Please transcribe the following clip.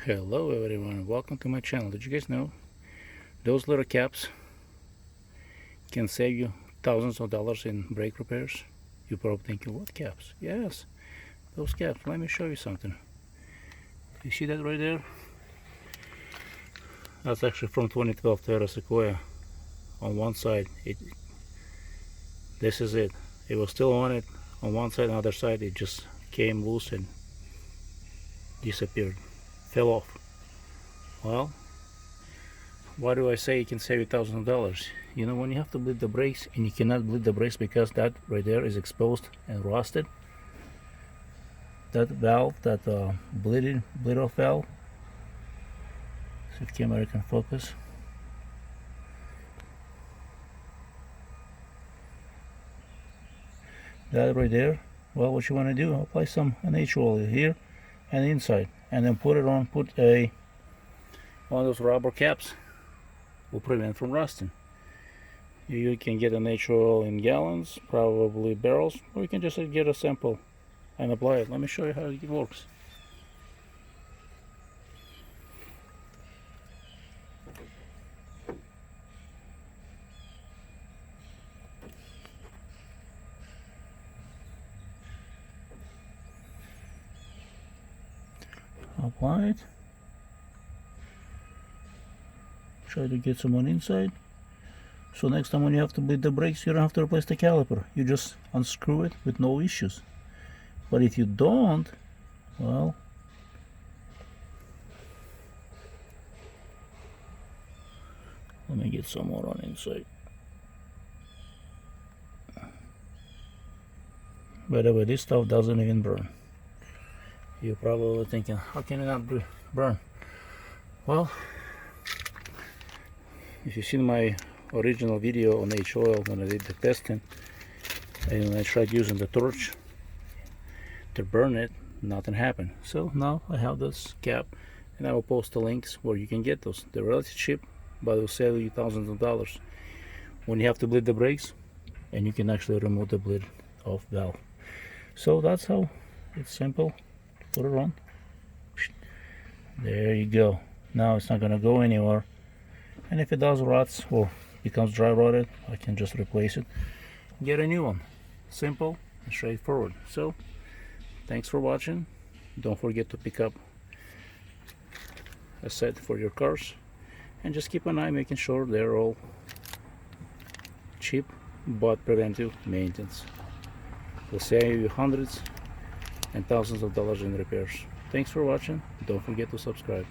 Hello everyone, welcome to my channel. Did you guys know those little caps can save you thousands of dollars in brake repairs? You're probably thinking, what caps? Yes, those caps. Let me show you something. You see that right there? That's actually from 2012 Toyota Sequoia. On one side, this is it. It was still on it. On one side, on the other side, it just came loose and disappeared, fell off. Well, why do I say it can save you thousands of dollars? You know, when you have to bleed the brakes and you cannot bleed the brakes because that right there is exposed and rusted, that valve, that bleed off valve, see if camera can focus. That right there, well, what you want to do, apply some NH oil here and inside, and then put one of those rubber caps will prevent from rusting. You can get NH oil in gallons, probably barrels, or you can just get a sample and apply it. Let me show you how it works. Apply it. Try to get some on inside. So next time when you have to bleed the brakes, you don't have to replace the caliper. You just unscrew it with no issues. But if you don't, well, let me get some more on inside. By the way, this stuff doesn't even burn. You're probably thinking, how can it not burn? Well, if you've seen my original video on H oil when I did the testing and I tried using the torch to burn it, nothing happened. So now I have this cap and I will post the links where you can get those. They're relatively cheap, but it will save you thousands of dollars when you have to bleed the brakes, and you can actually remove the bleed off valve. So that's how it's simple. Put it on. There you go. Now it's not going to go anywhere. And if it does rots or becomes dry rotted, I can just replace it, get a new one. Simple and straightforward. So thanks for watching. Don't forget to pick up a set for your cars, and just keep an eye making sure they're all cheap but preventive maintenance. Will save you hundreds and thousands of dollars in repairs. Thanks for watching. Don't forget to subscribe.